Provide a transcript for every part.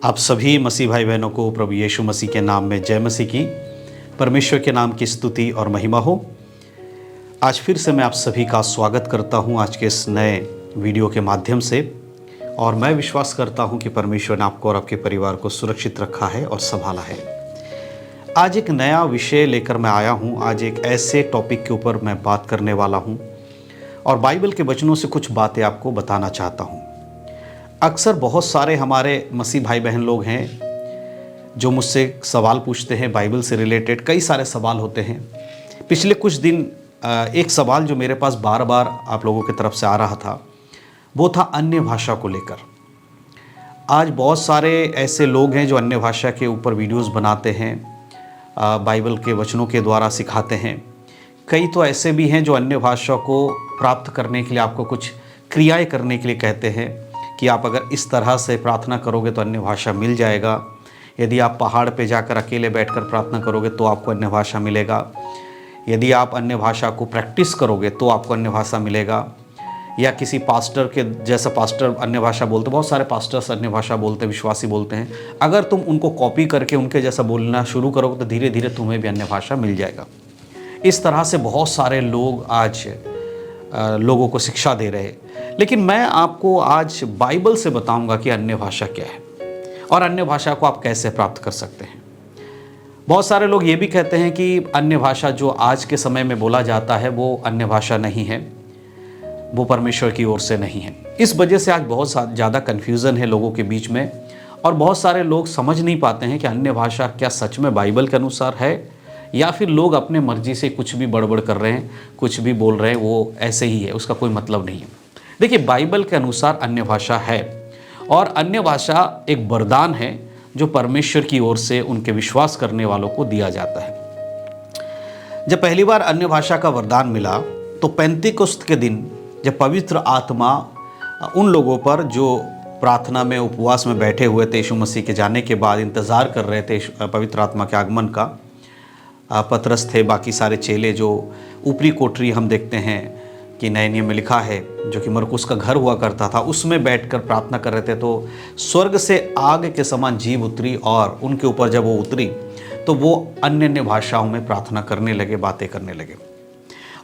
आप सभी मसीह भाई बहनों को प्रभु यीशु मसीह के नाम में जय मसीह की। परमेश्वर के नाम की स्तुति और महिमा हो। आज फिर से मैं आप सभी का स्वागत करता हूं आज के इस नए वीडियो के माध्यम से, और मैं विश्वास करता हूं कि परमेश्वर ने आपको और आपके परिवार को सुरक्षित रखा है और संभाला है। आज एक नया विषय लेकर मैं आया हूं। आज एक ऐसे टॉपिक के ऊपर मैं बात करने वाला हूं और बाइबल के वचनों से कुछ बातें आपको बताना चाहता हूं। अक्सर बहुत सारे हमारे मसीह भाई बहन लोग हैं जो मुझसे सवाल पूछते हैं बाइबल से रिलेटेड। कई सारे सवाल होते हैं। पिछले कुछ दिन एक सवाल जो मेरे पास बार बार आप लोगों की तरफ से आ रहा था, वो था अन्य भाषा को लेकर। आज बहुत सारे ऐसे लोग हैं जो अन्य भाषा के ऊपर वीडियोस बनाते हैं, बाइबल के वचनों के द्वारा सिखाते हैं। कई तो ऐसे भी हैं जो अन्य भाषा को प्राप्त करने के लिए आपको कुछ क्रियाएं करने के लिए कहते हैं कि आप अगर इस तरह से प्रार्थना करोगे तो अन्य भाषा मिल जाएगा। यदि आप पहाड़ पे जाकर अकेले बैठकर प्रार्थना करोगे तो आपको अन्य भाषा मिलेगा। यदि आप अन्य भाषा को प्रैक्टिस करोगे तो आपको अन्य भाषा मिलेगा। या किसी पास्टर के जैसा पास्टर अन्य भाषा बोलते, बहुत सारे पास्टर्स अन्य भाषा बोलते, विश्वासी बोलते हैं। अगर तुम उनको कॉपी करके उनके जैसा बोलना शुरू करोगे तो धीरे धीरे तुम्हें भी अन्य भाषा मिल जाएगा। इस तरह से बहुत सारे लोग आज लोगों को शिक्षा दे रहे हैं। लेकिन मैं आपको आज बाइबल से बताऊंगा कि अन्य भाषा क्या है और अन्य भाषा को आप कैसे प्राप्त कर सकते हैं। बहुत सारे लोग ये भी कहते हैं कि अन्य भाषा जो आज के समय में बोला जाता है वो अन्य भाषा नहीं है, वो परमेश्वर की ओर से नहीं है। इस वजह से आज बहुत ज़्यादा कन्फ्यूज़न है लोगों के बीच में, और बहुत सारे लोग समझ नहीं पाते हैं कि अन्य भाषा क्या सच में बाइबल के अनुसार है या फिर लोग अपने मर्जी से कुछ भी बड़बड़ कर रहे हैं, कुछ भी बोल रहे हैं, वो ऐसे ही है, उसका कोई मतलब नहीं है। देखिए, बाइबल के अनुसार अन्य भाषा है, और अन्य भाषा एक वरदान है जो परमेश्वर की ओर से उनके विश्वास करने वालों को दिया जाता है। जब पहली बार अन्य भाषा का वरदान मिला तो पेंतीकोस्त के दिन जब पवित्र आत्मा उन लोगों पर जो प्रार्थना में उपवास में बैठे हुए थे, यीशु मसीह के जाने के बाद इंतज़ार कर रहे थे पवित्र आत्मा के आगमन का, पतरस थे, बाकी सारे चेले, जो ऊपरी कोठरी हम देखते हैं कि नए नियम में लिखा है जो कि मरकुस का घर हुआ करता था, उसमें बैठकर प्रार्थना कर रहे थे, तो स्वर्ग से आग के समान जीव उतरी, और उनके ऊपर जब वो उतरी तो वो अन्य अन्य भाषाओं में प्रार्थना करने लगे, बातें करने लगे।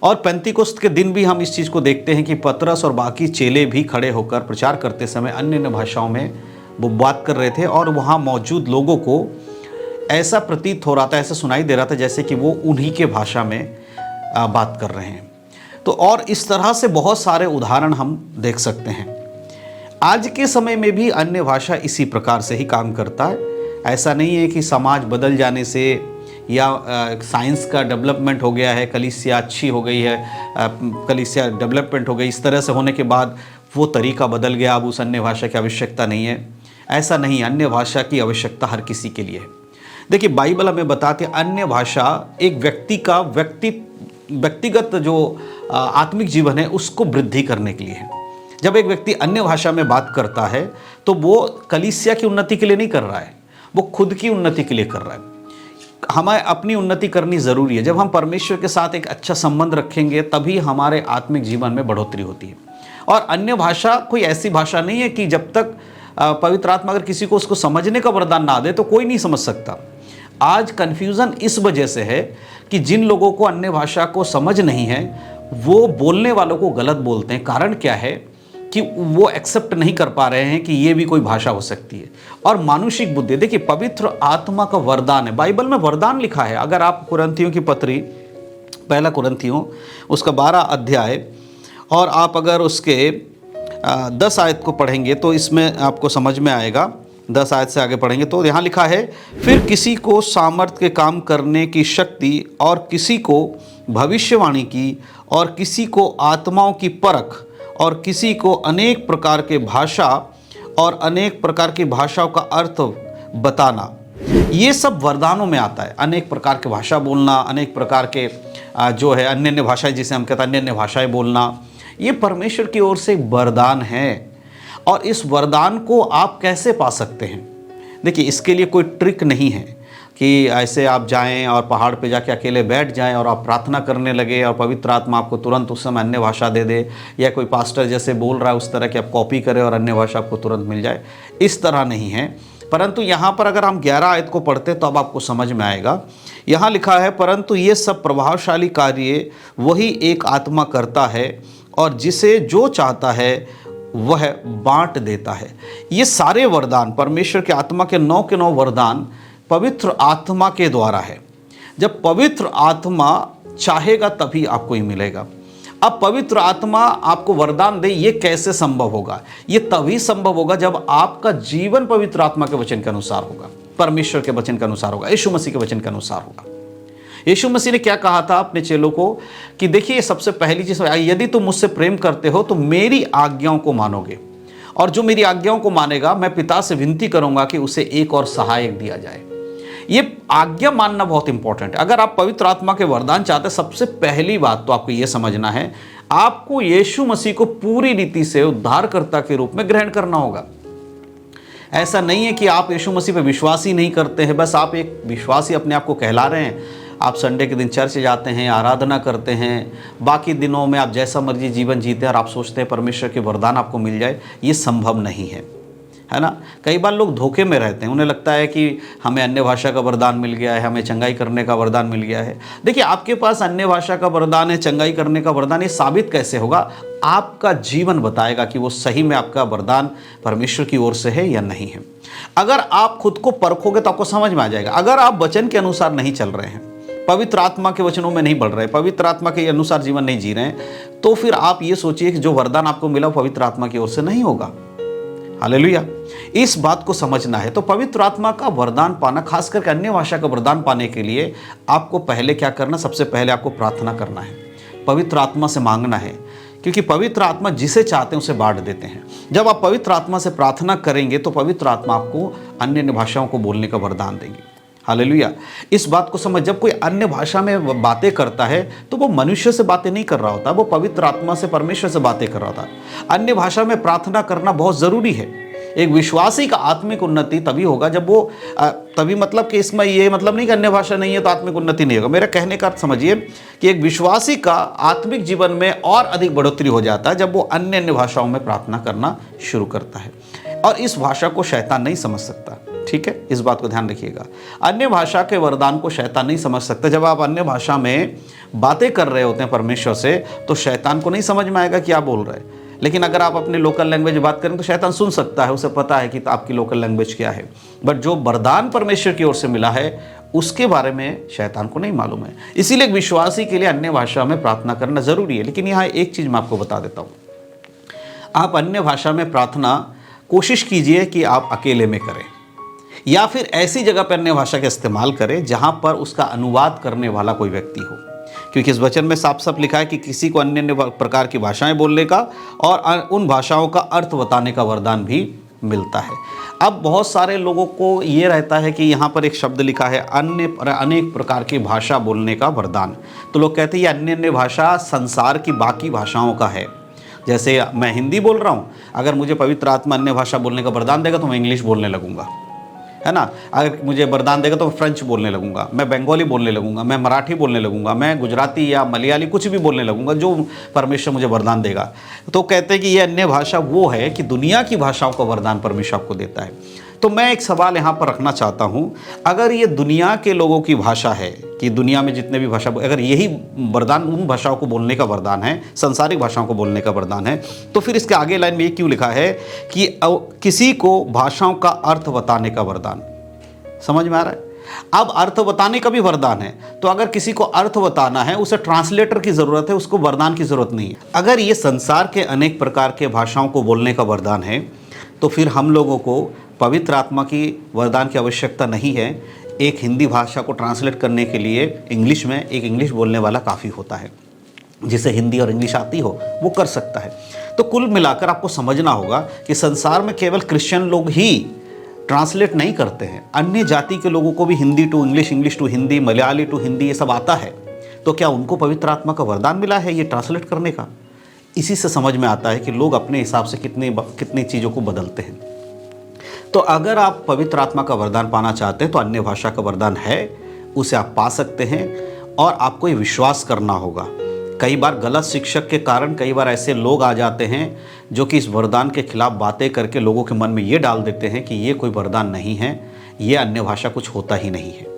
और पेंतीकोस्त के दिन भी हम इस चीज़ को देखते हैं कि पतरस और बाकी चेले भी खड़े होकर प्रचार करते समय अन्य अन्य भाषाओं में वो बात कर रहे थे, और वहाँ मौजूद लोगों को ऐसा प्रतीत हो रहा था, ऐसा सुनाई दे रहा था जैसे कि वो उन्हीं के भाषा में बात कर रहे हैं। तो और इस तरह से बहुत सारे उदाहरण हम देख सकते हैं। आज के समय में भी अन्य भाषा इसी प्रकार से ही काम करता है। ऐसा नहीं है कि समाज बदल जाने से या साइंस का डेवलपमेंट हो गया है, कलीसिया अच्छी हो गई है, कलीसिया डेवलपमेंट हो गई, इस तरह से होने के बाद वो तरीका बदल गया, अब उस अन्य भाषा की आवश्यकता नहीं है। ऐसा नहीं, अन्य भाषा की आवश्यकता हर किसी के लिए है। देखिए, बाइबल हमें बताती है अन्य भाषा एक व्यक्ति का व्यक्तिगत जो आत्मिक जीवन है उसको वृद्धि करने के लिए है। जब एक व्यक्ति अन्य भाषा में बात करता है तो वो कलीसिया की उन्नति के लिए नहीं कर रहा है, वो खुद की उन्नति के लिए कर रहा है। हमें अपनी उन्नति करनी ज़रूरी है। जब हम परमेश्वर के साथ एक अच्छा संबंध रखेंगे तभी हमारे आत्मिक जीवन में बढ़ोतरी होती है। और अन्य भाषा कोई ऐसी भाषा नहीं है कि जब तक पवित्र आत्मा अगर किसी को उसको समझने का वरदान ना दे तो कोई नहीं समझ सकता। आज कन्फ्यूज़न इस वजह से है कि जिन लोगों को अन्य भाषा को समझ नहीं है वो बोलने वालों को गलत बोलते हैं। कारण क्या है कि वो एक्सेप्ट नहीं कर पा रहे हैं कि ये भी कोई भाषा हो सकती है। और मानुषिक बुद्धि, देखिए, पवित्र आत्मा का वरदान है, बाइबल में वरदान लिखा है। अगर आप कुरिन्थियों की पत्री, पहला कुरिन्थियों उसका 12 अध्याय, और आप अगर उसके 10 आयत को पढ़ेंगे तो इसमें आपको समझ में आएगा। 10 आयत से आगे पढ़ेंगे तो यहाँ लिखा है, फिर किसी को सामर्थ के काम करने की शक्ति, और किसी को भविष्यवाणी की, और किसी को आत्माओं की परख, और किसी को अनेक प्रकार के भाषा और अनेक प्रकार की भाषाओं का अर्थ बताना। ये सब वरदानों में आता है। अनेक प्रकार की भाषा बोलना, अनेक प्रकार के जो है अन्य अन्य भाषाएं, जिसे हम कहते हैं अन्य अन्य भाषाएं बोलना, ये परमेश्वर की ओर से वरदान है। और इस वरदान को आप कैसे पा सकते हैं? देखिए, इसके लिए कोई ट्रिक नहीं है कि ऐसे आप जाएं और पहाड़ पे जाके अकेले बैठ जाएं और आप प्रार्थना करने लगे और पवित्र आत्मा आपको तुरंत उस समय अन्य भाषा दे दे, या कोई पास्टर जैसे बोल रहा है उस तरह की आप कॉपी करें और अन्य भाषा आपको तुरंत मिल जाए। इस तरह नहीं है। परंतु यहाँ पर अगर हम 11 आयत को पढ़ते तो अब आपको समझ में आएगा। यहाँ लिखा है, परंतु ये सब प्रभावशाली कार्य वही एक आत्मा करता है और जिसे जो चाहता है वह बांट देता है। ये सारे वरदान, परमेश्वर के आत्मा के 9 के 9 वरदान पवित्र आत्मा के द्वारा है। जब पवित्र आत्मा चाहेगा तभी आपको ये मिलेगा। अब पवित्र आत्मा आपको वरदान दे, ये कैसे संभव होगा? ये तभी संभव होगा जब आपका जीवन पवित्र आत्मा के वचन के अनुसार होगा, परमेश्वर के वचन के अनुसार होगा, यीशु मसीह के वचन के अनुसार होगा। यीशु मसीह ने क्या कहा था अपने चेलों को कि देखिए, सबसे पहली चीज, यदि तुम मुझसे प्रेम करते हो तो मेरी आज्ञाओं को मानोगे, और जो मेरी आज्ञाओं को मानेगा मैं पिता से विनती करूंगा कि उसे एक और सहायक दिया जाए। ये आज्ञा मानना बहुत इंपॉर्टेंट है। अगर आप पवित्र आत्मा के वरदान चाहते हैं, सबसे पहली बात तो आपको यह समझना है, आपको यीशु मसीह को पूरी रीति से उद्धारकर्ता के रूप में ग्रहण करना होगा। ऐसा नहीं है कि आप यीशु मसीह पे विश्वास ही नहीं करते हैं, बस आप एक विश्वासी अपने आप को कहला रहे हैं। आप संडे के दिन चर्च जाते हैं, आराधना करते हैं, बाकी दिनों में आप जैसा मर्जी जीवन जीते हैं और आप सोचते हैं परमेश्वर के वरदान आपको मिल जाए। ये संभव नहीं है ना। कई बार लोग धोखे में रहते हैं, उन्हें लगता है कि हमें अन्य भाषा का वरदान मिल गया है, हमें चंगाई करने का वरदान मिल गया है। देखिए, आपके पास अन्य भाषा का वरदान है, चंगाई करने का वरदान, ये साबित कैसे होगा? आपका जीवन बताएगा कि वो सही में आपका वरदान परमेश्वर की ओर से है या नहीं है। अगर आप खुद को परखोगे तो आपको समझ में आ जाएगा। अगर आप वचन के अनुसार नहीं चल रहे हैं, पवित्र आत्मा के वचनों में नहीं बढ़ रहे, पवित्र आत्मा के अनुसार जीवन नहीं जी रहे हैं, तो फिर आप ये सोचिए कि जो वरदान आपको मिला पवित्र आत्मा की ओर से नहीं होगा। हालेलुया। इस बात को समझना है। तो पवित्र आत्मा का वरदान पाना, खास करके अन्य भाषा का वरदान पाने के लिए आपको पहले क्या करना? सबसे पहले आपको प्रार्थना करना है, पवित्र आत्मा से मांगना है, क्योंकि पवित्र आत्मा जिसे चाहते हैं उसे बांट देते हैं। जब आप पवित्र आत्मा से प्रार्थना करेंगे तो पवित्र आत्मा आपको अन्य भाषाओं को बोलने का वरदान देंगे। हालेलुया। इस बात को समझ, जब कोई अन्य भाषा में बातें करता है तो वो मनुष्य से बातें नहीं कर रहा होता, वो पवित्र आत्मा से, परमेश्वर से बातें कर रहा होता। अन्य भाषा में प्रार्थना करना बहुत ज़रूरी है। एक विश्वासी का आत्मिक उन्नति तभी होगा जब वो तभी, मतलब कि इसमें ये मतलब नहीं कि अन्य भाषा नहीं है तो आत्मिक उन्नति नहीं होगा। मेरा कहने का अर्थ समझिए कि एक विश्वासी का आत्मिक जीवन में और अधिक बढ़ोतरी हो जाता है जब वो अन्य भाषाओं में प्रार्थना करना शुरू करता है। और इस भाषा को शैतान नहीं समझ सकता, ठीक है? इस बात को ध्यान रखिएगा। अन्य भाषा के वरदान को शैतान नहीं समझ सकता। जब आप अन्य भाषा में बातें कर रहे होते हैं परमेश्वर से, तो शैतान को नहीं समझ में आएगा क्या बोल रहे हैं। लेकिन अगर आप अपने लोकल लैंग्वेज में बात करें तो शैतान सुन सकता है, उसे पता है कि आपकी लोकल लैंग्वेज क्या है। बट जो वरदान परमेश्वर की ओर से मिला है उसके बारे में शैतान को नहीं मालूम है। इसीलिए एक विश्वासी के लिए अन्य भाषा में प्रार्थना करना जरूरी है। लेकिन यहाँ एक चीज़ मैं आपको बता देता हूँ, आप अन्य भाषा में प्रार्थना कोशिश कीजिए कि आप अकेले में करें, या फिर ऐसी जगह पर अन्य भाषा का इस्तेमाल करें जहाँ पर उसका अनुवाद करने वाला कोई व्यक्ति हो। क्योंकि इस वचन में साफ साफ लिखा है कि किसी को अन्य प्रकार की भाषाएं बोलने का और उन भाषाओं का अर्थ बताने का वरदान भी मिलता है। अब बहुत सारे लोगों को ये रहता है कि यहाँ पर एक शब्द लिखा है अनेक प्रकार की भाषा बोलने का वरदान, तो लोग कहते हैं ये अन्य भाषा संसार की बाकी भाषाओं का है। जैसे मैं हिंदी बोल रहा हूँ, अगर मुझे पवित्र आत्मा अन्य भाषा बोलने का वरदान देगा तो मैं इंग्लिश बोलने लगूंगा, है ना। अगर मुझे वरदान देगा तो मैं फ्रेंच बोलने लगूंगा, मैं बंगाली बोलने लगूंगा, मैं मराठी बोलने लगूंगा, मैं गुजराती या मलयाली कुछ भी बोलने लगूंगा, जो परमेश्वर मुझे वरदान देगा। तो कहते हैं कि ये अन्य भाषा वो है कि दुनिया की भाषाओं का वरदान परमेश्वर आपको देता है। तो मैं एक सवाल यहाँ पर रखना चाहता हूँ, अगर ये दुनिया के लोगों की भाषा है कि दुनिया में जितने भी भाषा, अगर यही वरदान उन भाषाओं को बोलने का वरदान है, सांसारिक भाषाओं को बोलने का वरदान है, तो फिर इसके आगे लाइन में ये क्यों लिखा है कि किसी को भाषाओं का अर्थ बताने का वरदान। समझ में आ रहा है? अब अर्थ बताने का भी वरदान है, तो अगर किसी को अर्थ बताना है उसे ट्रांसलेटर की ज़रूरत है, उसको वरदान की ज़रूरत नहीं है। अगर ये संसार के अनेक प्रकार के भाषाओं को बोलने का वरदान है तो फिर हम लोगों को पवित्र आत्मा की वरदान की आवश्यकता नहीं है। एक हिंदी भाषा को ट्रांसलेट करने के लिए इंग्लिश में एक इंग्लिश बोलने वाला काफ़ी होता है, जिसे हिंदी और इंग्लिश आती हो वो कर सकता है। तो कुल मिलाकर आपको समझना होगा कि संसार में केवल क्रिश्चियन लोग ही ट्रांसलेट नहीं करते हैं, अन्य जाति के लोगों को भी Hindi to English, English to Hindi, Malayali to Hindi ये सब आता है। तो क्या उनको पवित्र आत्मा का वरदान मिला है ये ट्रांसलेट करने का? इसी से समझ में आता है कि लोग अपने हिसाब से कितनी चीज़ों को बदलते हैं। तो अगर आप पवित्र आत्मा का वरदान पाना चाहते हैं तो अन्य भाषा का वरदान है, उसे आप पा सकते हैं। और आपको ये विश्वास करना होगा कई बार गलत शिक्षक के कारण कई बार ऐसे लोग आ जाते हैं जो कि इस वरदान के खिलाफ बातें करके लोगों के मन में ये डाल देते हैं कि ये कोई वरदान नहीं है, ये अन्य भाषा कुछ होता ही नहीं है।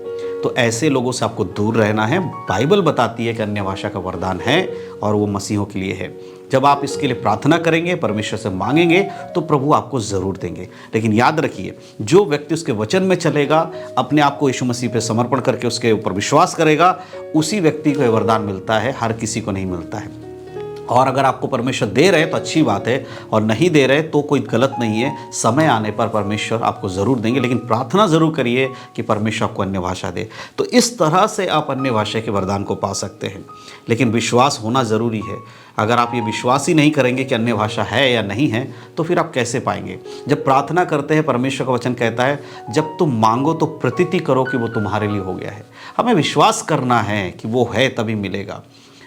तो ऐसे लोगों से आपको दूर रहना है। बाइबल बताती है कि अन्य भाषा का वरदान है और वो मसीहों के लिए है। जब आप इसके लिए प्रार्थना करेंगे, परमेश्वर से मांगेंगे, तो प्रभु आपको ज़रूर देंगे। लेकिन याद रखिए, जो व्यक्ति उसके वचन में चलेगा, अपने आप को यीशु मसीह पे समर्पण करके उसके ऊपर विश्वास करेगा, उसी व्यक्ति को ये वरदान मिलता है, हर किसी को नहीं मिलता है। और अगर आपको परमेश्वर दे रहे तो अच्छी बात है, और नहीं दे रहे तो कोई गलत नहीं है। समय आने पर परमेश्वर आपको ज़रूर देंगे, लेकिन प्रार्थना ज़रूर करिए कि परमेश्वर आपको अन्य भाषा दे। तो इस तरह से आप अन्य भाषा के वरदान को पा सकते हैं, लेकिन विश्वास होना ज़रूरी है। अगर आप ये विश्वास ही नहीं करेंगे कि अन्य भाषा है या नहीं है, तो फिर आप कैसे पाएंगे? जब प्रार्थना करते हैं, परमेश्वर का वचन कहता है, जब तुम मांगो तो प्रतीति करो कि वो तुम्हारे लिए हो गया है। हमें विश्वास करना है कि वो है, तभी मिलेगा।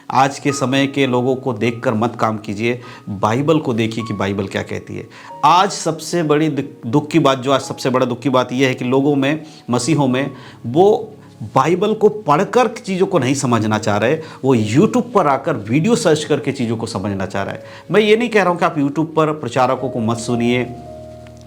आज के समय के लोगों को देखकर मत काम कीजिए, बाइबल को देखिए कि बाइबल क्या कहती है। आज सबसे बड़ी दुख की बात, आज सबसे बड़ा दुख की बात यह है कि लोगों में, मसीहों में, वो बाइबल को पढ़कर चीज़ों को नहीं समझना चाह रहे, वो यूट्यूब पर आकर वीडियो सर्च करके चीज़ों को समझना चाह रहा है। मैं ये नहीं कह रहा हूँ कि आप यूट्यूब पर प्रचारकों को मत सुनिए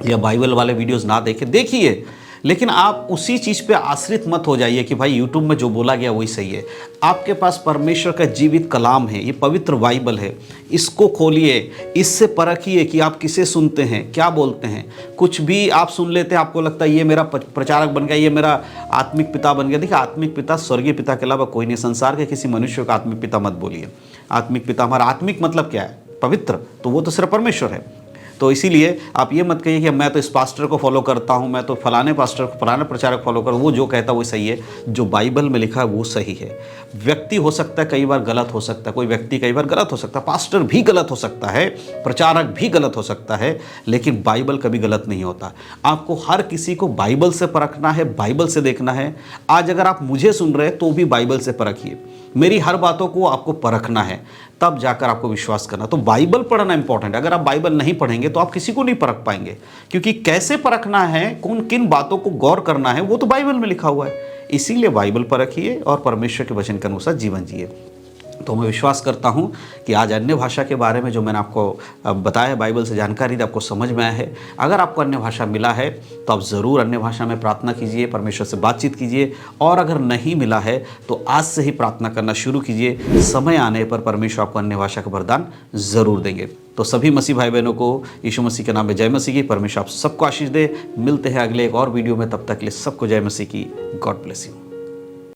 या बाइबल वाले वीडियोज़ ना देखें, देखिए, लेकिन आप उसी चीज़ पे आश्रित मत हो जाइए कि भाई यूट्यूब में जो बोला गया वही सही है। आपके पास परमेश्वर का जीवित कलाम है, ये पवित्र बाइबल है, इसको खोलिए, इससे परखिए कि आप किसे सुनते हैं, क्या बोलते हैं। कुछ भी आप सुन लेते हैं, आपको लगता है ये मेरा प्रचारक बन गया, ये मेरा आत्मिक पिता बन गया। देखिए, आत्मिक पिता स्वर्गीय पिता के अलावा कोई नहीं। संसार के किसी मनुष्य का आत्मिक पिता मत बोलिए। आत्मिक पिता, हमारा आत्मिक मतलब क्या है? पवित्र, तो वो तो सिर्फ परमेश्वर है। तो इसीलिए आप ये मत कहिए कि मैं तो इस पास्टर को फॉलो करता हूँ, मैं तो फलाने पास्टर को, फलाने प्रचारक फॉलो करूँ, वो जो कहता है वो सही है। जो बाइबल में लिखा है वो सही है। व्यक्ति हो सकता है कई बार गलत हो सकता है, कोई व्यक्ति कई बार गलत हो सकता है, पास्टर भी गलत हो सकता है, प्रचारक भी गलत हो सकता है, लेकिन बाइबल कभी गलत नहीं होता। आपको हर किसी को बाइबल से परखना है, बाइबल से देखना है। आज अगर आप मुझे सुन रहे हैं तो भी बाइबल से परखिए। मेरी हर बातों को आपको परखना है, तब जाकर आपको विश्वास करना। तो बाइबल पढ़ना इंपॉर्टेंट है। अगर आप बाइबल नहीं पढ़ेंगे तो आप किसी को नहीं परख पाएंगे, क्योंकि कैसे परखना है, कौन किन बातों को गौर करना है, वो तो बाइबल में लिखा हुआ है। इसीलिए बाइबल परखिए और परमेश्वर के वचन के अनुसार जीवन जिए। तो मैं विश्वास करता हूँ कि आज अन्य भाषा के बारे में जो मैंने आपको बताया, बाइबल से जानकारी दी, आपको समझ में आया है। अगर आपको अन्य भाषा मिला है तो आप ज़रूर अन्य भाषा में प्रार्थना कीजिए, परमेश्वर से बातचीत कीजिए। और अगर नहीं मिला है तो आज से ही प्रार्थना करना शुरू कीजिए। समय आने पर परमेश्वर आपको अन्य भाषा का वरदान ज़रूर देंगे। तो सभी मसीह भाई बहनों को यीशु मसीह के नाम में जय मसीह की। परमेश्वर आप सबको आशीष दे। मिलते हैं अगले एक और वीडियो में, तब तक के लिए सबको जय मसीह की। God bless you.